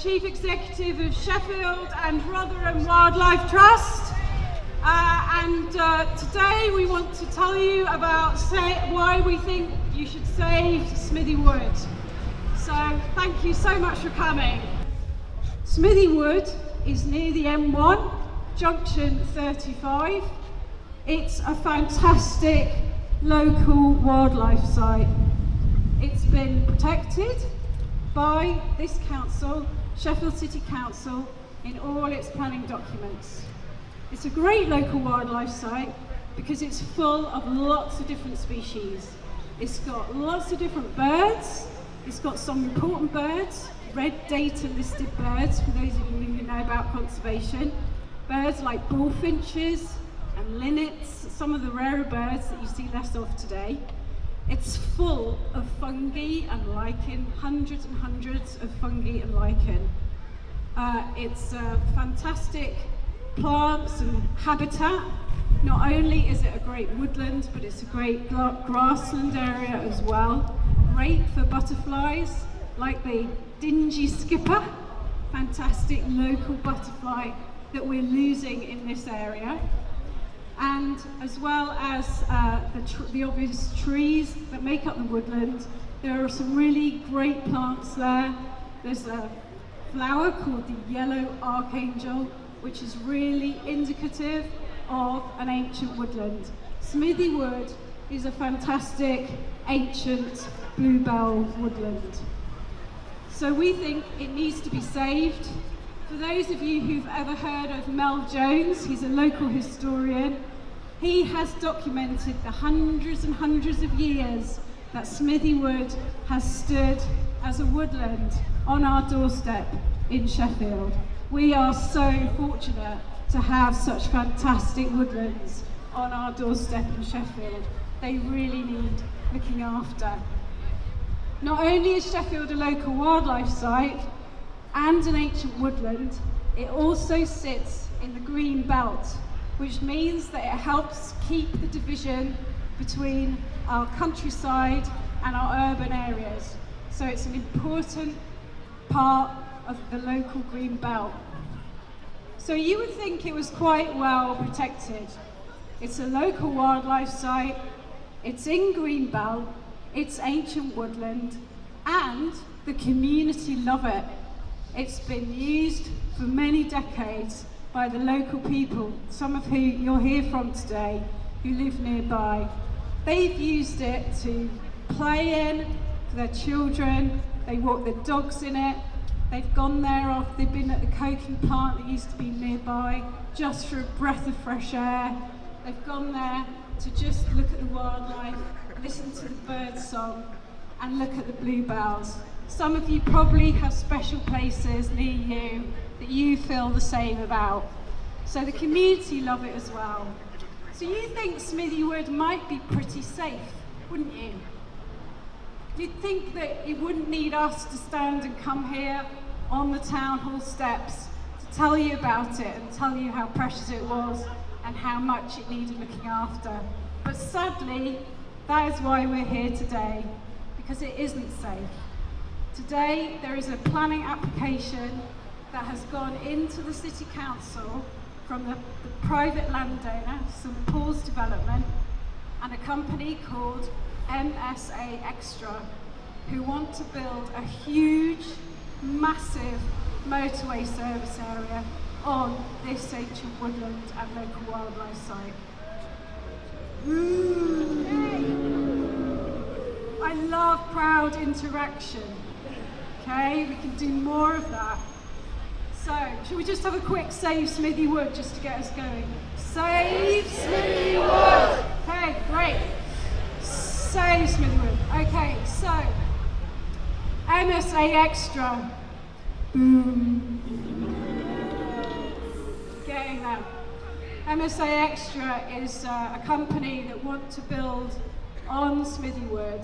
Chief Executive of Sheffield and Rotherham Wildlife Trust. Today we want to tell you about why we think you should save Smithy Wood. So thank you so much for coming. Smithy Wood is near the M1, junction 35. It's a fantastic local wildlife site. It's been protected by this council, Sheffield City Council, in all its planning documents. It's a great local wildlife site because it's full of lots of different species. It's got lots of different birds. It's got some important birds, red data listed birds, for those of you who know about conservation. Birds like bullfinches and linnets, some of the rarer birds that you see less of today. It's full of fungi and lichen, hundreds and hundreds of fungi and lichen. It's fantastic plants and habitat. Not only is it a great woodland, but it's a great grassland area as well. Great for butterflies, like the dingy skipper, fantastic local butterfly that we're losing in this area. And as well as the obvious trees that make up the woodland, there are some really great plants there. There's a flower called the yellow archangel, which is really indicative of an ancient woodland. Smithy Wood is a fantastic ancient bluebell woodland. So we think it needs to be saved. For those of you who've ever heard of Mel Jones, he's a local historian. He has documented the hundreds and hundreds of years that Smithy Wood has stood as a woodland on our doorstep in Sheffield. We are so fortunate to have such fantastic woodlands on our doorstep in Sheffield. They really need looking after. Not only is Sheffield a local wildlife site and an ancient woodland, it also sits in the green belt, which means that it helps keep the division between our countryside and our urban areas. So it's an important part of the local green belt. So you would think it was quite well protected. It's a local wildlife site, it's in green belt, it's ancient woodland, and the community love it. It's been used for many decades by the local people, some of who you'll hear from today, who live nearby. They've used it to play in for their children, they walk their dogs in it, they've gone there after they've been at the coking plant that used to be nearby, just for a breath of fresh air. They've gone there to just look at the wildlife, listen to the bird song, and look at the bluebells. Some of you probably have special places near you that you feel the same about. So the community love it as well. So you think Smithy Wood might be pretty safe, wouldn't you? You'd think that it wouldn't need us to stand and come here on the town hall steps to tell you about it and tell you how precious it was and how much it needed looking after. But sadly, that is why we're here today, because it isn't safe. Today, there is a planning application that has gone into the City Council from the private landowner, St Paul's Development, and a company called MSA Extra, who want to build a huge, massive motorway service area on this ancient woodland and local wildlife site. I love crowd interaction. Okay, we can do more of that. So, should we just have a quick Save Smithy Wood just to get us going? Save Smithy Wood! Okay, great. Save Smithy Wood. Okay, so, MSA Extra. Boom. Getting that. MSA Extra is a company that want to build on Smithy Wood.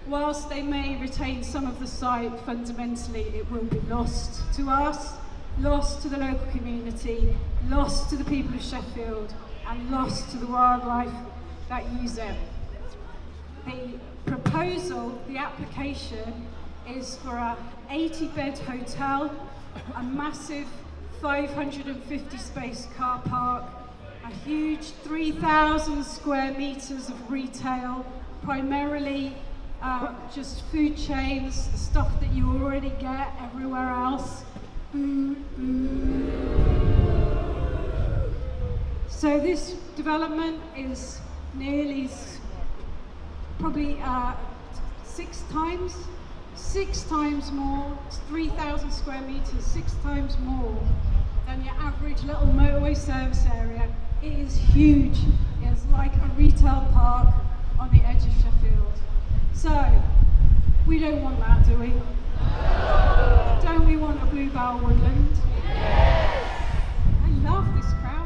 Whilst they may retain some of the site, fundamentally it will be lost to us, lost to the local community, lost to the people of Sheffield, and lost to the wildlife that use it. The proposal, the application, is for a 80-bed hotel a massive 550 space car park, a huge 3,000 square meters of retail, primarily just food chains, the stuff that you already get everywhere else. So this development is nearly probably 6 times more. It's 3,000 square meters, 6 times more than your average little motorway service area. It is huge. It's like a retail park on the edge of Sheffield. So, we don't want that, do we? No. Don't we want a bluebell woodland? Yes. I love this crowd.